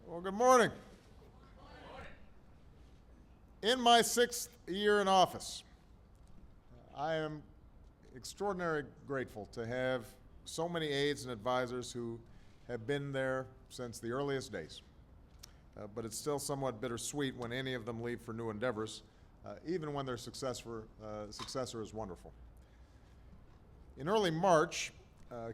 Well, good morning. In my 6th year in office, I am extraordinarily grateful to have so many aides and advisors who have been there since the earliest days. But it's still somewhat bittersweet when any of them leave for new endeavors, even when their successor is wonderful. In early March,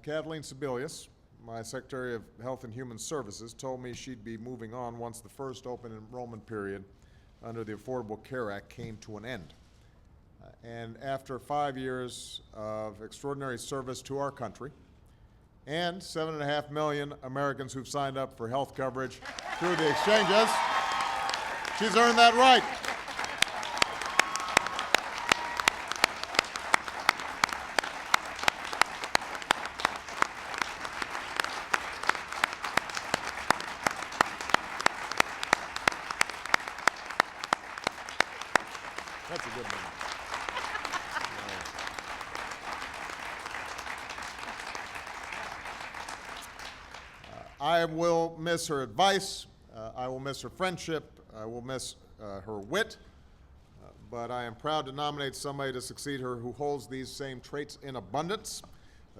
Kathleen Sebelius, my Secretary of Health and Human Services, told me she'd be moving on once the first open enrollment period under the Affordable Care Act came to an end. And after 5 years of extraordinary service to our country and 7.5 million Americans who've signed up for health coverage through the exchanges, she's earned that right. That's a good one. I will miss her advice. I will miss her friendship. I will miss her wit. But I am proud to nominate somebody to succeed her who holds these same traits in abundance,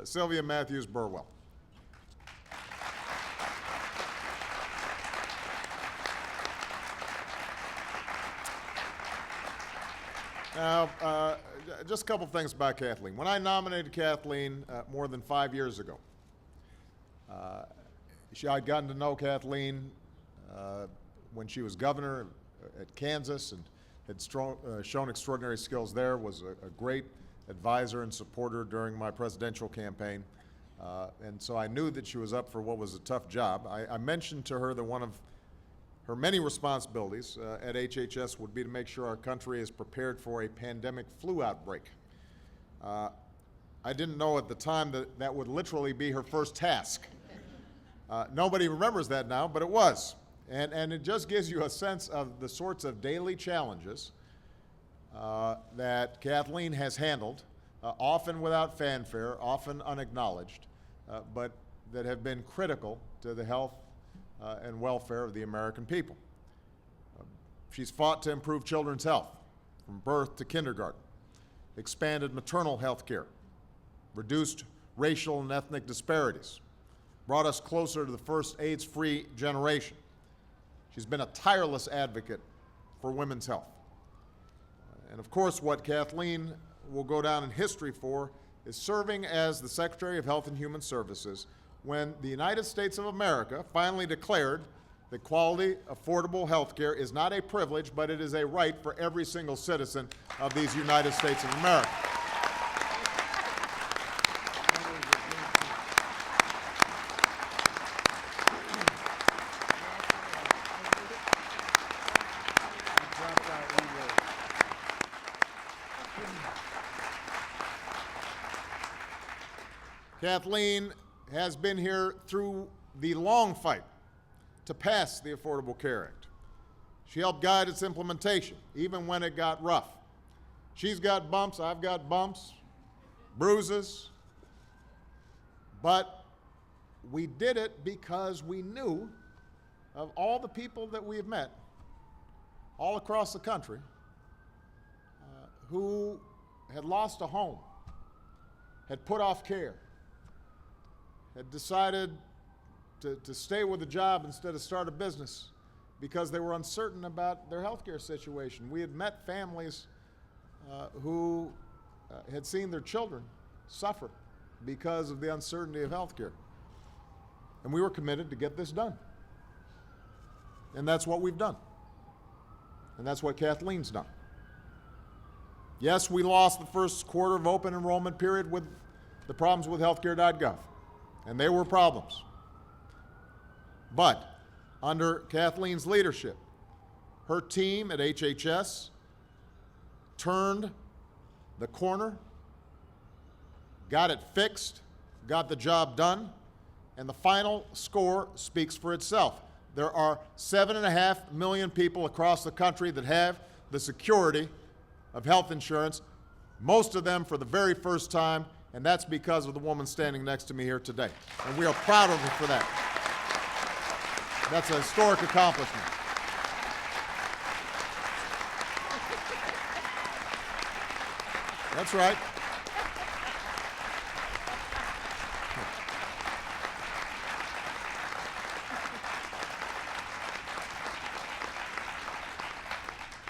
Sylvia Mathews Burwell. Now, just a couple things about Kathleen. When I nominated Kathleen more than 5 years ago, I'd gotten to know Kathleen when she was governor at Kansas and had shown extraordinary skills there, was a great advisor and supporter during my presidential campaign. And so I knew that she was up for what was a tough job. I mentioned to her that one of her many responsibilities at HHS would be to make sure our country is prepared for a pandemic flu outbreak. I didn't know at the time that that would literally be her first task. Nobody remembers that now, but it was. And it just gives you a sense of the sorts of daily challenges that Kathleen has handled, often without fanfare, often unacknowledged, but that have been critical to the health and welfare of the American people. She's fought to improve children's health from birth to kindergarten, expanded maternal health care, reduced racial and ethnic disparities, brought us closer to the first AIDS-free generation. She's been a tireless advocate for women's health. And of course, what Kathleen will go down in history for is serving as the Secretary of Health and Human Services when the United States of America finally declared that quality, affordable health care is not a privilege, but it is a right for every single citizen of these United States of America. Kathleen has been here through the long fight to pass the Affordable Care Act. She helped guide its implementation, even when it got rough. She's got bumps, I've got bumps, bruises, but we did it because we knew of all the people that we have met all across the country who had lost a home, had put off care, had decided to stay with a job instead of start a business because they were uncertain about their health care situation. We had met families who had seen their children suffer because of the uncertainty of health care. And we were committed to get this done. And that's what we've done. And that's what Kathleen's done. Yes, we lost the first quarter of open enrollment period with the problems with healthcare.gov. And they were problems. But under Kathleen's leadership, her team at HHS turned the corner, got it fixed, got the job done, and the final score speaks for itself. There are 7.5 million people across the country that have the security of health insurance, most of them for the very first time, and that's because of the woman standing next to me here today. And we are proud of her for that. That's a historic accomplishment. That's right.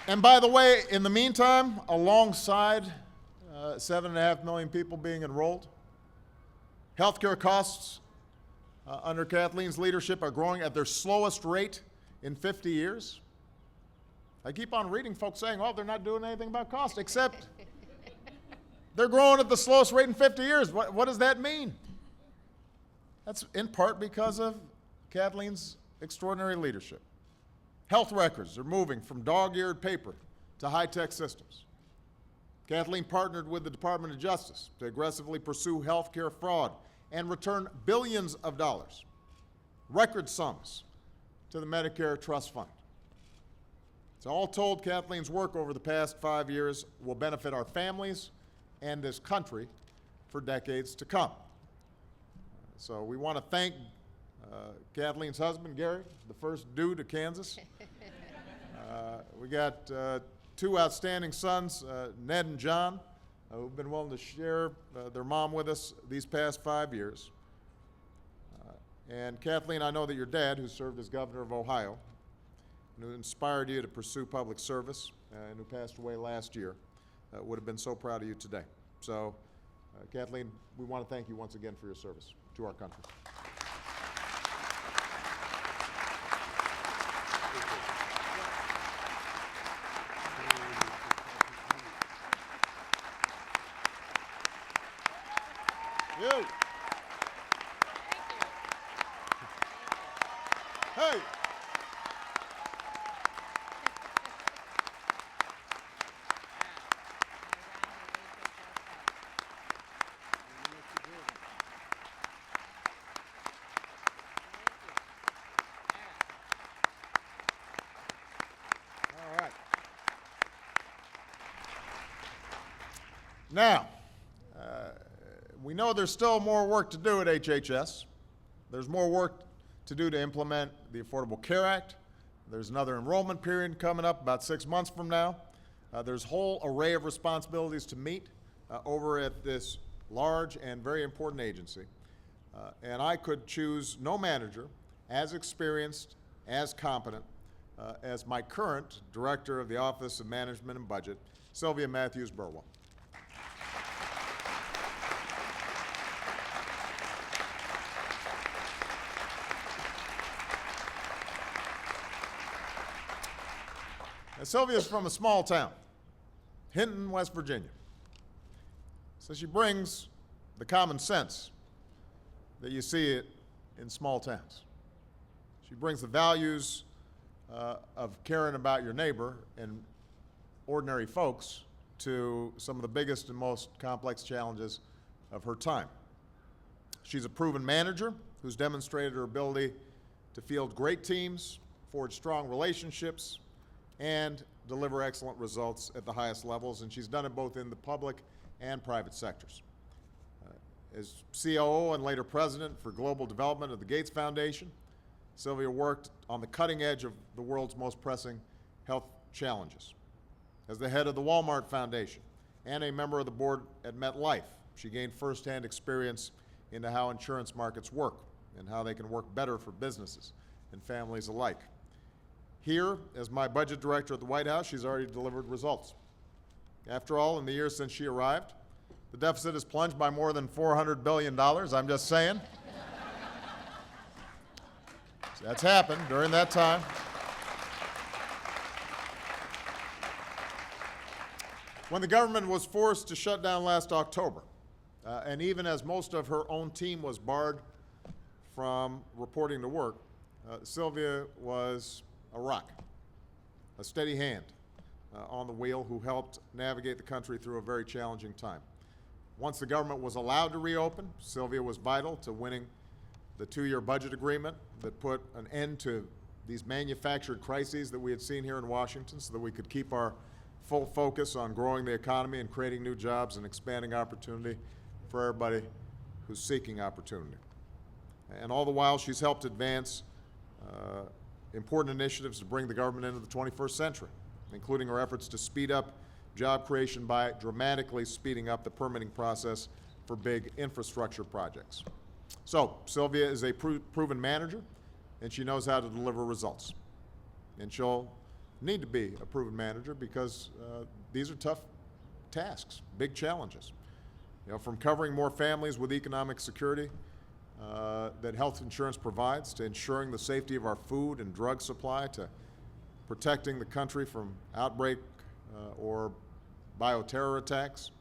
And by the way, in the meantime, alongside 7.5 million people being enrolled, healthcare costs under Kathleen's leadership are growing at their slowest rate in 50 years. I keep on reading folks saying, oh, they're not doing anything about cost, except they're growing at the slowest rate in 50 years. What does that mean? That's in part because of Kathleen's extraordinary leadership. Health records are moving from dog-eared paper to high-tech systems. Kathleen partnered with the Department of Justice to aggressively pursue healthcare fraud and return billions of dollars, record sums, to the Medicare Trust Fund. So all told, Kathleen's work over the past 5 years will benefit our families and this country for decades to come. So we want to thank Kathleen's husband, Gary, the first due to Kansas. We got two outstanding sons, Ned and John, who've been willing to share their mom with us these past 5 years. And Kathleen, I know that your dad, who served as governor of Ohio, and who inspired you to pursue public service, and who passed away last year, would have been so proud of you today. So, Kathleen, we want to thank you once again for your service to our country. You. Hey. All right. Now, we know there's still more work to do at HHS. There's more work to do to implement the Affordable Care Act. There's another enrollment period coming up about 6 months from now. There's a whole array of responsibilities to meet over at this large and very important agency. And I could choose no manager as experienced, as competent, as my current Director of the Office of Management and Budget, Sylvia Mathews Burwell. Sylvia's from a small town, Hinton, West Virginia. So she brings the common sense that you see it in small towns. She brings the values of caring about your neighbor and ordinary folks to some of the biggest and most complex challenges of her time. She's a proven manager who's demonstrated her ability to field great teams, forge strong relationships, and deliver excellent results at the highest levels, and she's done it both in the public and private sectors. As COO and later president for global development of the Gates Foundation, Sylvia worked on the cutting edge of the world's most pressing health challenges. As the head of the Walmart Foundation and a member of the board at MetLife, she gained firsthand experience into how insurance markets work and how they can work better for businesses and families alike. Here, as my budget director at the White House, she's already delivered results. After all, in the years since she arrived, the deficit has plunged by more than $400 billion, I'm just saying. So that's happened during that time. When the government was forced to shut down last October, and even as most of her own team was barred from reporting to work, Sylvia was a rock, a steady hand on the wheel who helped navigate the country through a very challenging time. Once the government was allowed to reopen, Sylvia was vital to winning the 2-year budget agreement that put an end to these manufactured crises that we had seen here in Washington so that we could keep our full focus on growing the economy and creating new jobs and expanding opportunity for everybody who's seeking opportunity. And all the while, she's helped advance important initiatives to bring the government into the 21st century, including our efforts to speed up job creation by dramatically speeding up the permitting process for big infrastructure projects. So, Sylvia is a proven manager, and she knows how to deliver results. And she'll need to be a proven manager because these are tough tasks, big challenges. You know, from covering more families with economic security that health insurance provides, to ensuring the safety of our food and drug supply, to protecting the country from outbreak or bioterror attacks,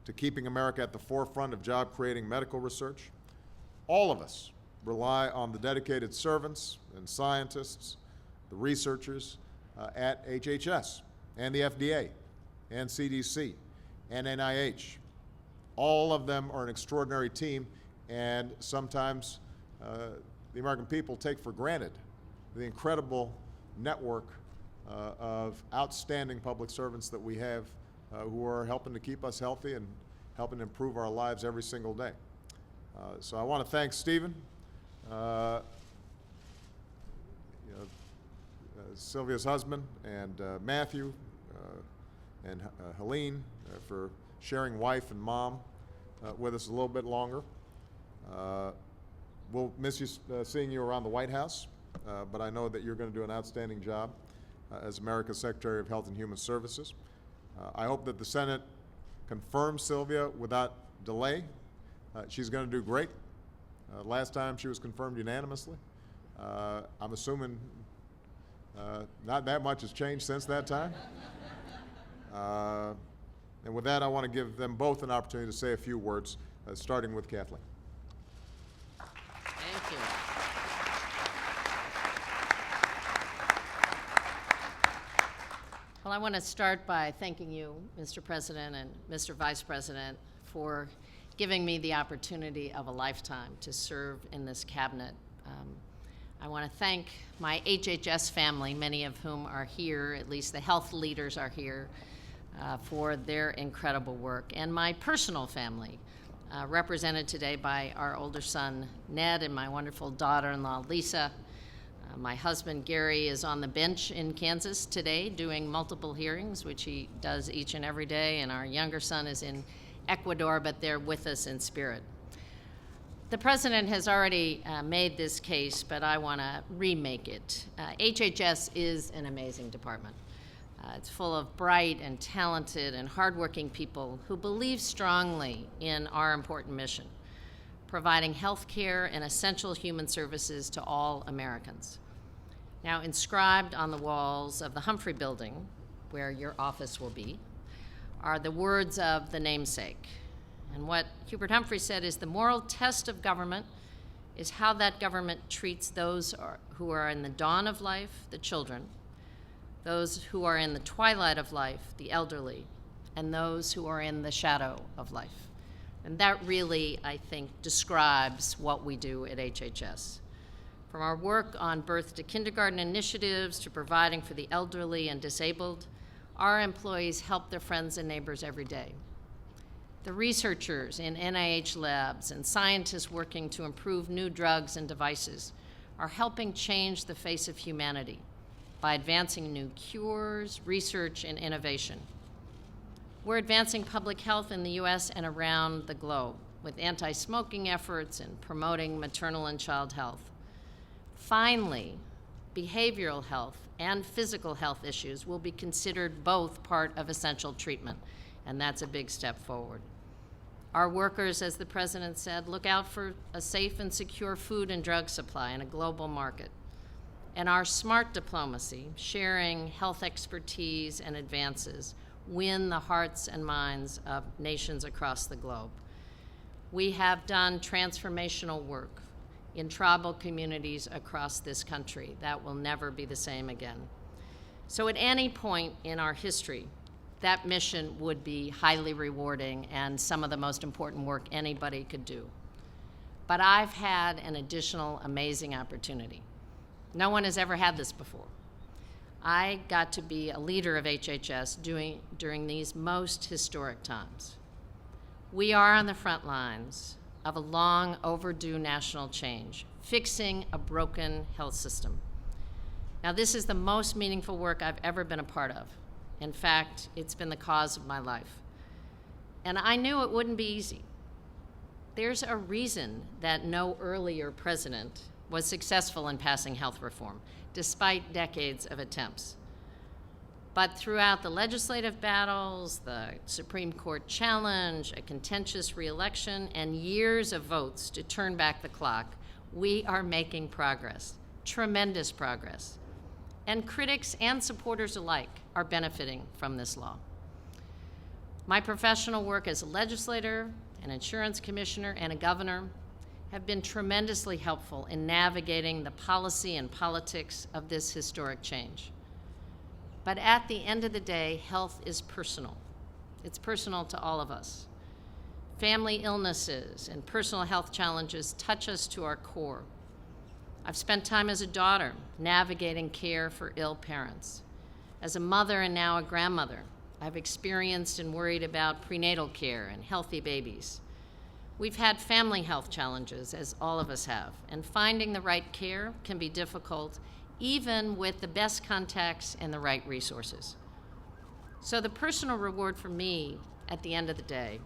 to keeping America at the forefront of job-creating medical research. All of us rely on the dedicated servants and scientists, the researchers at HHS and the FDA and CDC and NIH. All of them are an extraordinary team, and sometimes the American people take for granted the incredible network of outstanding public servants that we have who are helping to keep us healthy and helping to improve our lives every single day. So I want to thank Stephen, Sylvia's husband, and Matthew, and Helene for sharing wife and mom with us a little bit longer. We'll miss you seeing you around the White House, but I know that you're going to do an outstanding job as America's Secretary of Health and Human Services. I hope that the Senate confirms Sylvia without delay. She's going to do great. Last time she was confirmed unanimously. I'm assuming not that much has changed since that time. And with that, I want to give them both an opportunity to say a few words, starting with Kathleen. Thank you. Well, I want to start by thanking you, Mr. President and Mr. Vice President, for giving me the opportunity of a lifetime to serve in this cabinet. I want to thank my HHS family, many of whom are here, at least the health leaders are here, for their incredible work, and my personal family, represented today by our older son, Ned, and my wonderful daughter-in-law, Lisa. My husband, Gary, is on the bench in Kansas today doing multiple hearings, which he does each and every day, and our younger son is in Ecuador, but they're with us in spirit. The President has already made this case, but I want to remake it. HHS is an amazing department. It's full of bright and talented and hardworking people who believe strongly in our important mission, providing health care and essential human services to all Americans. Now, inscribed on the walls of the Humphrey Building, where your office will be, are the words of the namesake. And what Hubert Humphrey said is the moral test of government is how that government treats those who are in the dawn of life, the children, those who are in the twilight of life, the elderly, and those who are in the shadow of life. And that really, I think, describes what we do at HHS. From our work on birth to kindergarten initiatives to providing for the elderly and disabled, our employees help their friends and neighbors every day. The researchers in NIH labs and scientists working to improve new drugs and devices are helping change the face of humanity by advancing new cures, research, and innovation. We're advancing public health in the US and around the globe with anti-smoking efforts and promoting maternal and child health. Finally, behavioral health and physical health issues will be considered both part of essential treatment, and that's a big step forward. Our workers, as the President said, look out for a safe and secure food and drug supply in a global market. And our smart diplomacy, sharing health expertise and advances, win the hearts and minds of nations across the globe. We have done transformational work in tribal communities across this country. That will never be the same again. So at any point in our history, that mission would be highly rewarding and some of the most important work anybody could do. But I've had an additional amazing opportunity. No one has ever had this before. I got to be a leader of HHS during these most historic times. We are on the front lines of a long overdue national change, fixing a broken health system, Now, this is the most meaningful work I've ever been a part of. In fact, it's been the cause of my life. And I knew it wouldn't be easy. There's a reason that no earlier president was successful in passing health reform, despite decades of attempts. But throughout the legislative battles, the Supreme Court challenge, a contentious re-election, and years of votes to turn back the clock, we are making progress, tremendous progress. And critics and supporters alike are benefiting from this law. My professional work as a legislator, an insurance commissioner, and a governor have been tremendously helpful in navigating the policy and politics of this historic change. But at the end of the day, health is personal. It's personal to all of us. Family illnesses and personal health challenges touch us to our core. I've spent time as a daughter navigating care for ill parents. As a mother and now a grandmother, I've experienced and worried about prenatal care and healthy babies. We've had family health challenges, as all of us have, and finding the right care can be difficult, even with the best contacts and the right resources. So the personal reward for me at the end of the day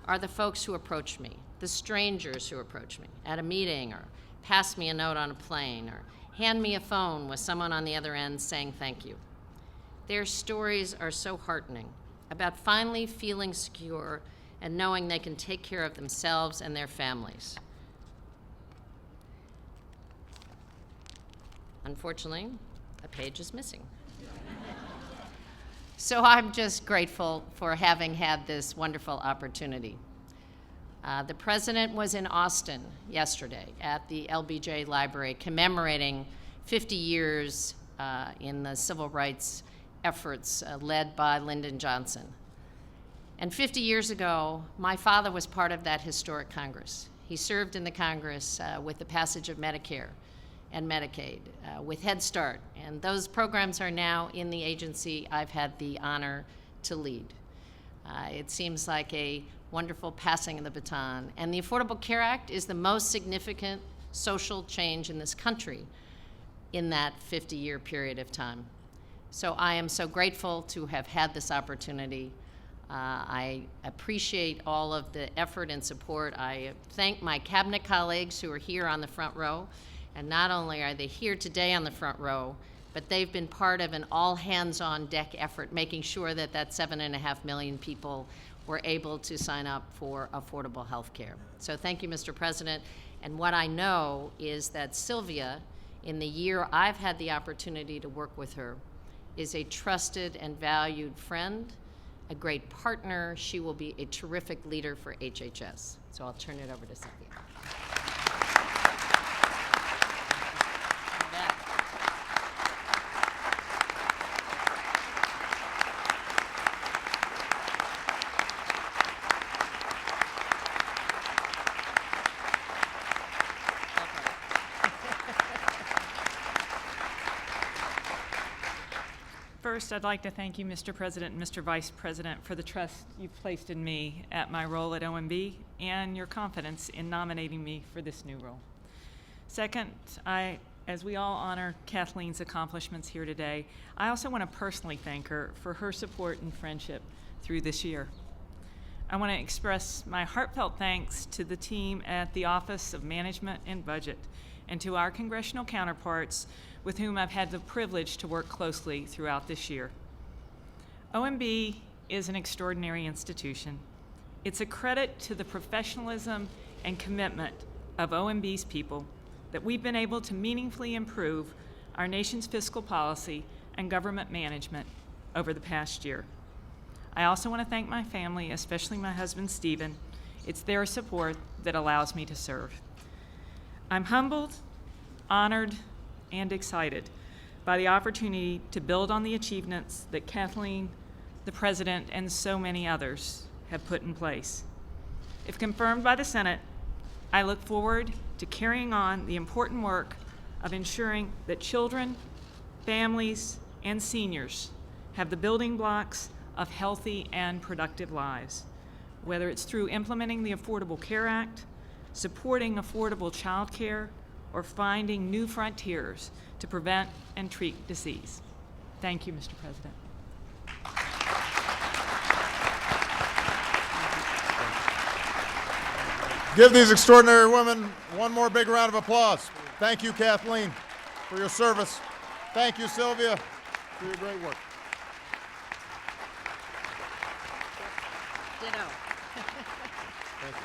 are the folks who approach me, the strangers who approach me at a meeting or pass me a note on a plane or hand me a phone with someone on the other end saying thank you. Their stories are so heartening about finally feeling secure and knowing they can take care of themselves and their families. Unfortunately, a page is missing. So I'm just grateful for having had this wonderful opportunity. The president was in Austin yesterday at the LBJ Library commemorating 50 years in the civil rights efforts led by Lyndon Johnson. And 50 years ago, my father was part of that historic Congress. He served in the Congress with the passage of Medicare and Medicaid, with Head Start, and those programs are now in the agency I've had the honor to lead. It seems like a wonderful passing of the baton, and the Affordable Care Act is the most significant social change in this country in that 50-year period of time. So I am so grateful to have had this opportunity. I appreciate all of the effort and support. I thank my cabinet colleagues who are here on the front row. And not only are they here today on the front row, but they've been part of an all-hands-on-deck effort, making sure that 7.5 million people were able to sign up for affordable health care. So thank you, Mr. President. And what I know is that Sylvia, in the year I've had the opportunity to work with her, is a trusted and valued friend, a great partner. She will be a terrific leader for HHS. So I'll turn it over to Sylvia. First, I'd like to thank you, Mr. President and Mr. Vice President, for the trust you've placed in me at my role at OMB and your confidence in nominating me for this new role. Second, as we all honor Kathleen's accomplishments here today, I also want to personally thank her for her support and friendship through this year. I want to express my heartfelt thanks to the team at the Office of Management and Budget and to our congressional counterparts with whom I've had the privilege to work closely throughout this year. OMB is an extraordinary institution. It's a credit to the professionalism and commitment of OMB's people that we've been able to meaningfully improve our nation's fiscal policy and government management over the past year. I also want to thank my family, especially my husband, Stephen. It's their support that allows me to serve. I'm humbled, honored, and excited by the opportunity to build on the achievements that Kathleen, the President, and so many others have put in place. If confirmed by the Senate, I look forward to carrying on the important work of ensuring that children, families, and seniors have the building blocks of healthy and productive lives, whether it's through implementing the Affordable Care Act, supporting affordable child care, or finding new frontiers to prevent and treat disease. Thank you, Mr. President. Give these extraordinary women one more big round of applause. Thank you, Kathleen, for your service. Thank you, Sylvia, for your great work. Ditto. Thank you.